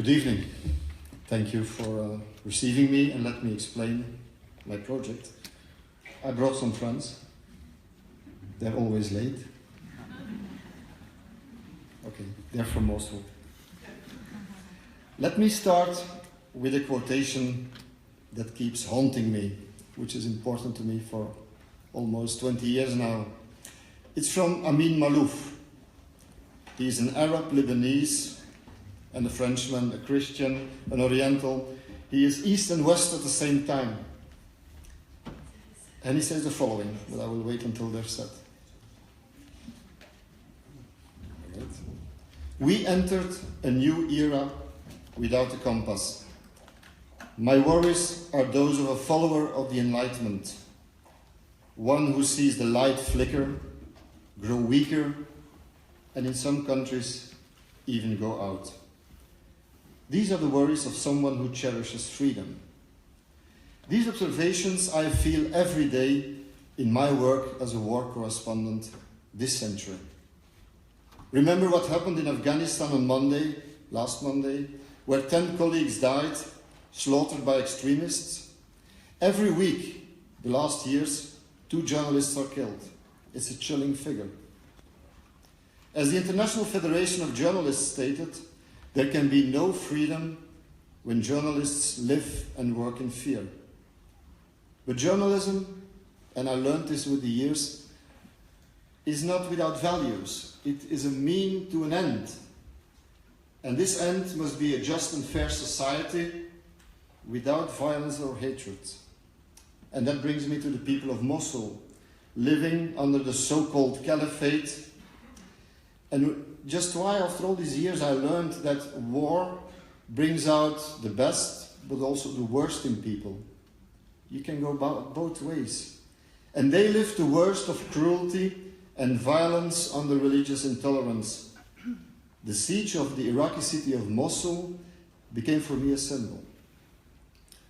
Good evening. Thank you for receiving me, and let me explain my project. I brought some friends. They're always late. Okay, they're from Mosul. Let me start with a quotation that keeps haunting me, which is important to me for almost 20 years now. It's from Amin Malouf. He's an Arab, Lebanese, and a Frenchman, a Christian, an Oriental. He is East and West at the same time. And he says the following, but I will wait until they're set. Right. We entered a new era without a compass. My worries are those of a follower of the Enlightenment, one who sees the light flicker, grow weaker, and in some countries even go out. These are the worries of someone who cherishes freedom. These observations I feel every day in my work as a war correspondent this century. Remember what happened in Afghanistan on Monday, last Monday, where 10 colleagues died, slaughtered by extremists? Every week, the last years, 2 journalists are killed. It's a chilling figure. As the International Federation of Journalists stated, there can be no freedom when journalists live and work in fear. But journalism, and I learned this with the years, is not without values. It is a mean to an end. And this end must be a just and fair society without violence or hatred. And that brings me to the people of Mosul, living under the so-called caliphate. And just why, after all these years, I learned that war brings out the best, but also the worst in people. You can go both ways. And they live the worst of cruelty and violence under religious intolerance. The siege of the Iraqi city of Mosul became for me a symbol.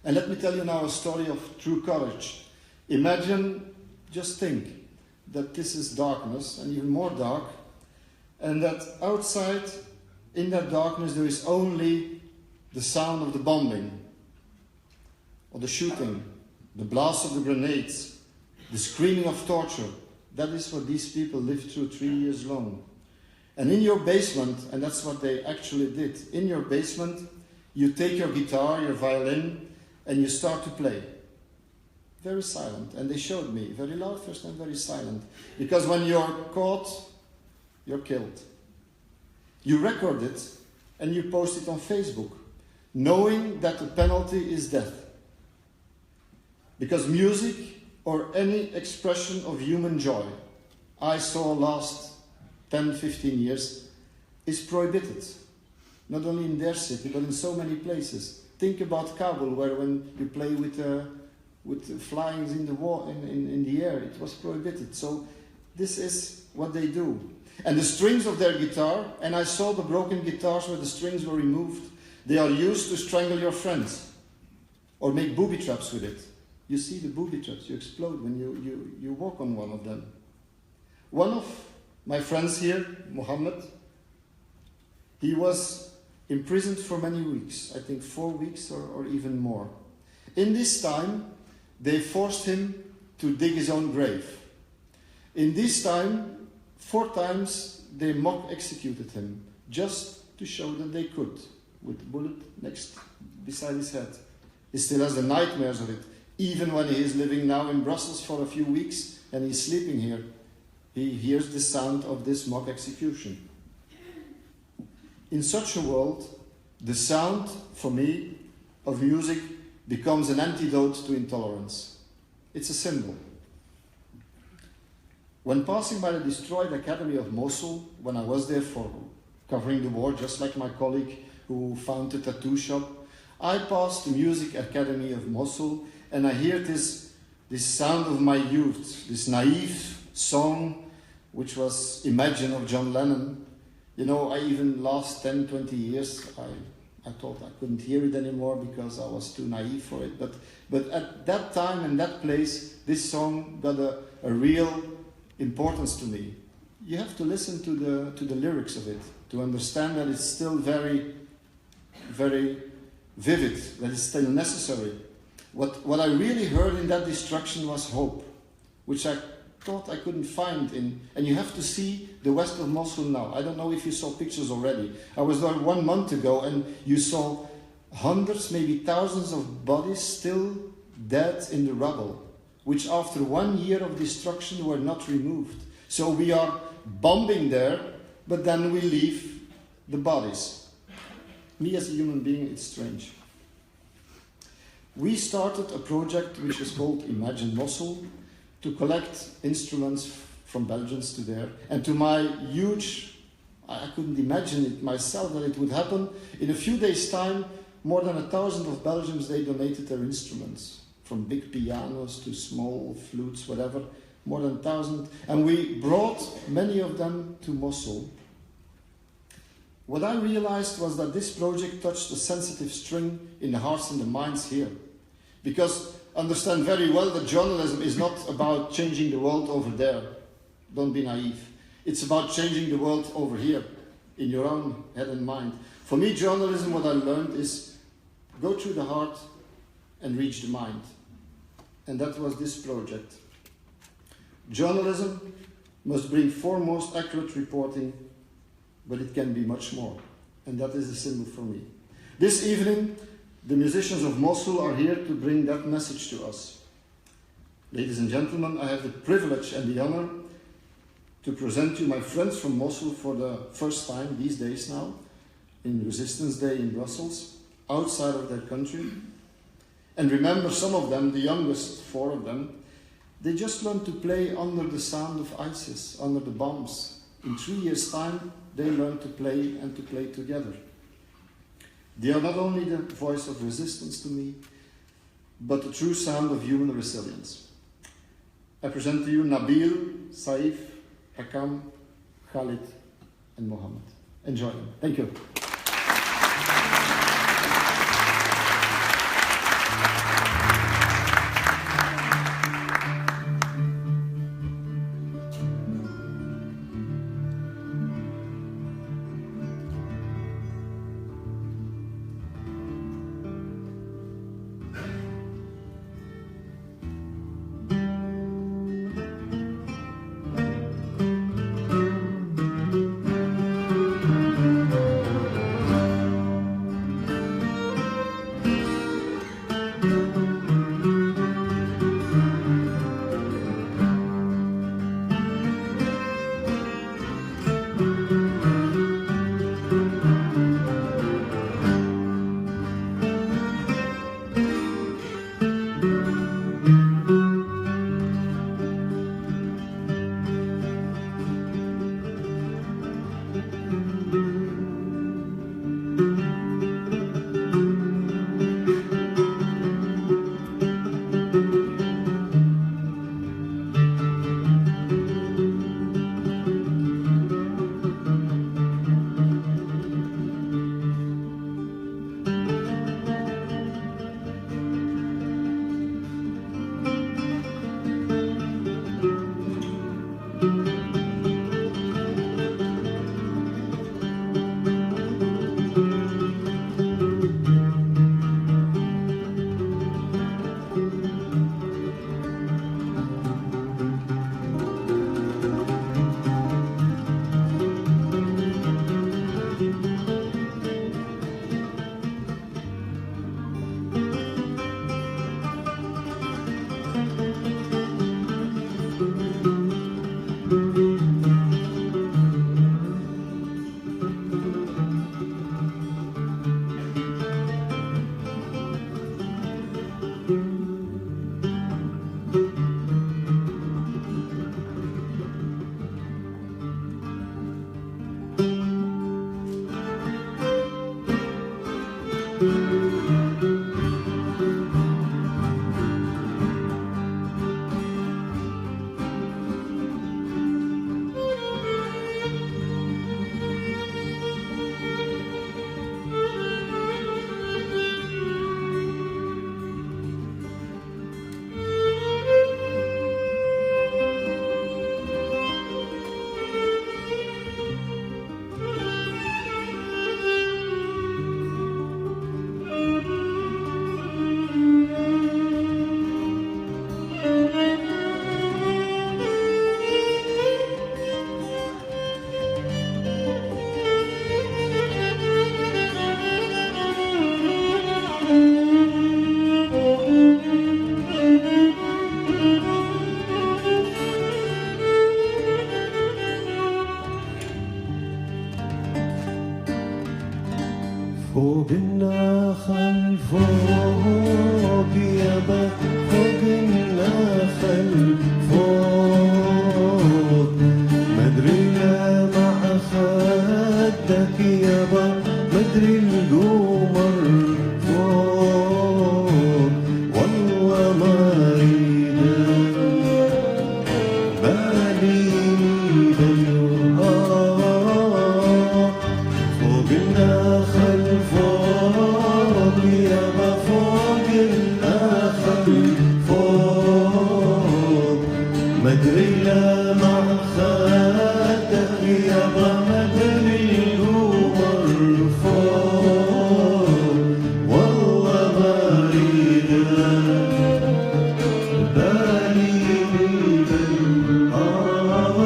And let me tell you now a story of true courage. Imagine, just think, that this is darkness, and even more dark, and that outside, in that darkness, there is only the sound of the bombing, or the shooting, the blast of the grenades, the screaming of torture. That is what these people lived through 3 years long. And in your basement, and that's what they actually did, in your basement, you take your guitar, your violin, and you start to play. Very silent. And they showed me, very loud first and very silent. Because when you're caught, you're killed. You record it and you post it on Facebook, knowing that the penalty is death. Because music or any expression of human joy I saw last 10, 15 years is prohibited. Not only in their city, but in so many places. Think about Kabul, where when you play with flyings in the air, it was prohibited. So this is what they do. And the strings of their guitar, and I saw the broken guitars where the strings were removed, they are used to strangle your friends or make booby traps with it. You see the booby traps, you explode when you walk on one of them. One of my friends here, Mohammed, he was imprisoned for many weeks, I think 4 weeks or even more. In this time, they forced him to dig his own grave. In this time, 4 times they mock executed him, just to show that they could, with the bullet beside his head. He still has the nightmares of it. Even when he is living now in Brussels for a few weeks and he's sleeping here, he hears the sound of this mock execution. In such a world, the sound, for me, of music becomes an antidote to intolerance. It's a symbol. When passing by the destroyed Academy of Mosul, when I was there for covering the war, just like my colleague who found a tattoo shop, I passed the Music Academy of Mosul, and I hear this sound of my youth, this naive song, which was Imagine of John Lennon. You know, I even last 10, 20 years, I thought I couldn't hear it anymore because I was too naive for it. But at that time and that place, this song got a real importance to me. You have to listen to the lyrics of it to understand that it's still very very vivid, that is still necessary. What I really heard in that destruction was hope, which I thought I couldn't find in, and you have to see the west of Mosul now. I don't know if you saw pictures already. I was there 1 month ago, and you saw hundreds, maybe thousands of bodies still dead in the rubble, which after 1 year of destruction were not removed. So we are bombing there, but then we leave the bodies. Me as a human being, it's strange. We started a project which was called Imagine Mosul, to collect instruments from Belgians to there. And to my huge, I couldn't imagine it myself that it would happen. In a few days' time, more than 1,000 of Belgians, they donated their instruments, from big pianos to small flutes, whatever, more than 1,000. And we brought many of them to Mosul. What I realized was that this project touched a sensitive string in the hearts and the minds here. Because understand very well that journalism is not about changing the world over there. Don't be naive. It's about changing the world over here, in your own head and mind. For me, journalism, what I learned is go through the heart and reach the mind. And that was this project. Journalism must bring foremost accurate reporting, but it can be much more. And that is the symbol for me. This evening, the musicians of Mosul are here to bring that message to us. Ladies and gentlemen, I have the privilege and the honor to present you my friends from Mosul for the first time these days now, in Resistance Day in Brussels, outside of their country. And remember, some of them, the youngest 4 of them, they just learned to play under the sound of ISIS, under the bombs. In 3 years' time, they learned to play and to play together. They are not only the voice of resistance to me, but the true sound of human resilience. I present to you Nabeel, Saif, Hakam, Khalid, and Mohammed. Enjoy them. Thank you. فوق النخل فوق يابا فوق النخل فوق مدري لا مع خدك يابا مدري القمر فوق والله ما اريد بالي بالوهاب فوق النخل فوق يابا فوق النخل فوق مدري لا مع خدك يابا مدري القمر فوق والله ما اريد بالي بالوهاب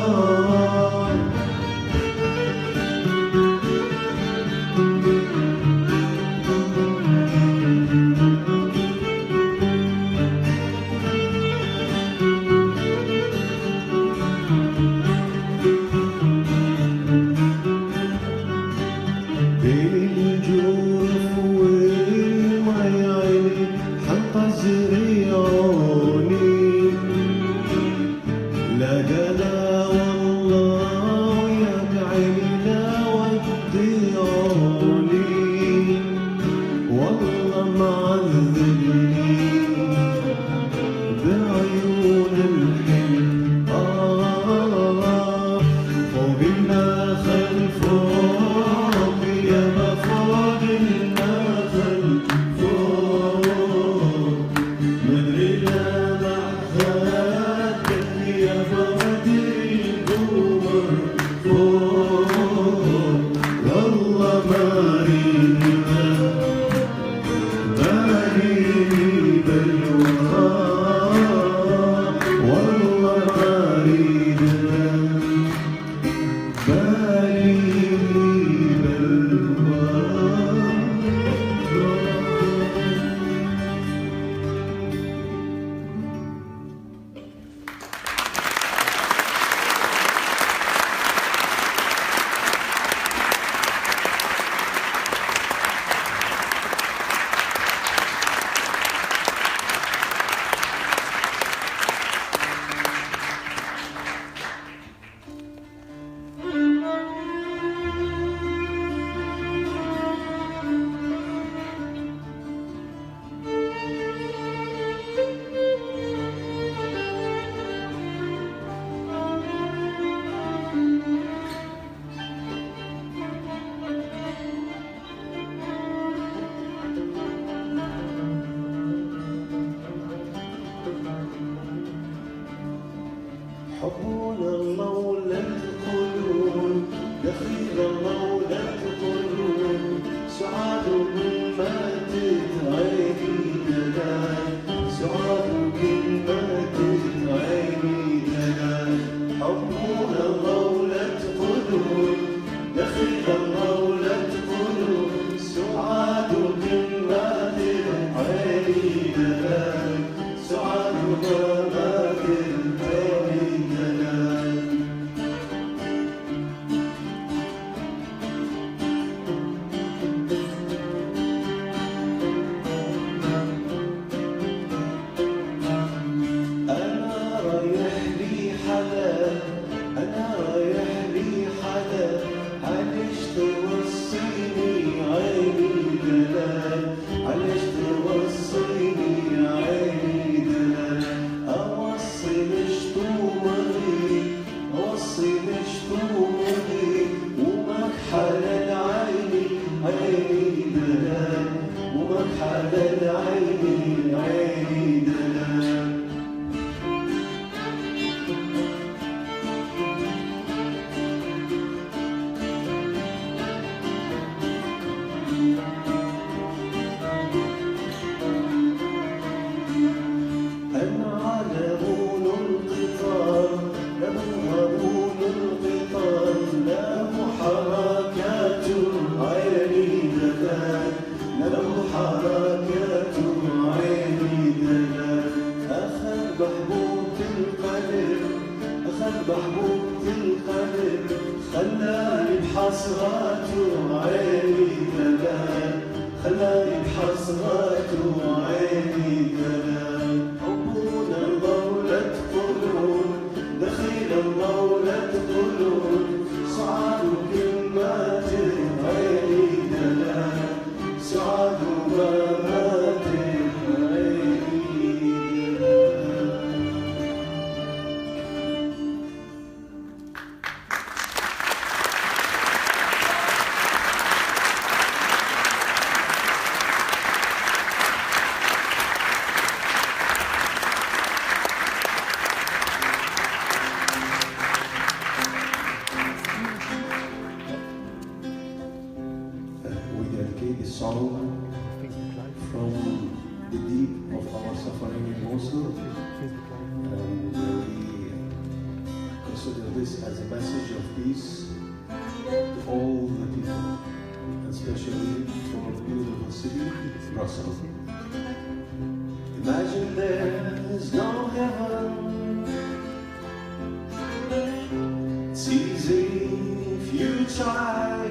بين الجوف والمي عيني حتى زريعوني لا قلا والله وياك عيني لا وديعوني والله معذبني بعيون الحلم فوق النخل فوق يابا فوق النخل فوق مدري لا مع خدك يابا مدري القمر فوق والله ما اريد بالي بالوهاب والله ما اريد بالي بالوهاب حبونا الله ولا تقولون دخيل الله ولا تقولون سعاد من ماتت عيني دلال سعاد من ماتت عيني دلال حبونا الله ولا تقولون دخيل الله ولا تقولون سعاد من ماتت عيني دلال سعاد ما ماتت عيني دلال أنا رايح لي حدا أنا رايح لي حدا علاش توصيني عيني دلال علاش توصيني عيني دلال أوصي مشتومي أوصي مشتومي ومك حلال عيني عيني دلال ومك حلال عيني عيني دلال أنا علمون القطار له هارون القطار له حركات عيني دلال له حركات عيني دلال أخذ بحبوب القلب أخذ بحبوب القلب خلاني بحسرات عيني دلال حسرة عيني كلام حبنا المولى تقولون دخيل المولى تقولون سعاد كلمات عيني كلام سعاد ممات عيني We dedicate this song from the deep of our suffering in Mosul, and we consider this as a message of peace to all the people, especially for the beautiful city, Brussels. Imagine there's no heaven. It's easy if you try.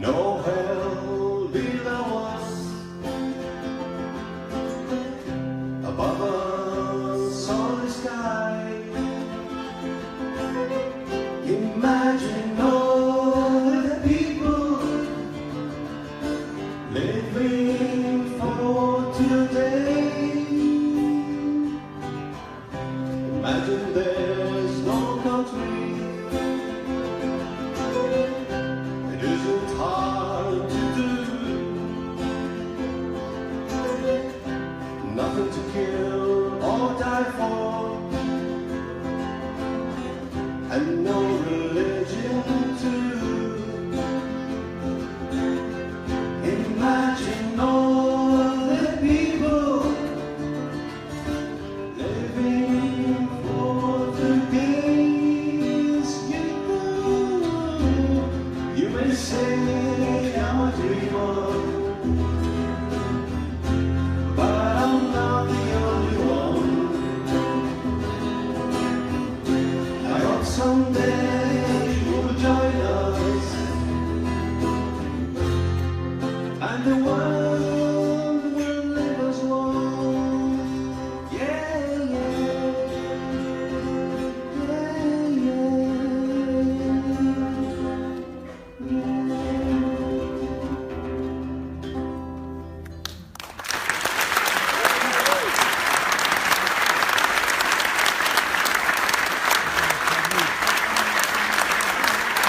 No hell below us, above us on the sky. Imagine all the people living for today. Imagine there's no country. It isn't hard to do. Nothing to kill or die for, and no religion too. Imagine all the people living for the days you may say I'm a dreamer, but I'm not the only one. I hope someday you'll join us, and the world will live as one. Yeah, yeah, yeah, yeah.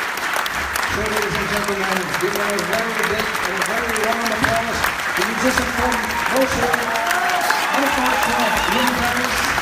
So, ladies and gentlemen, give them a very big and a very round applause to the musician from Mosul, Atraqchi in Paris.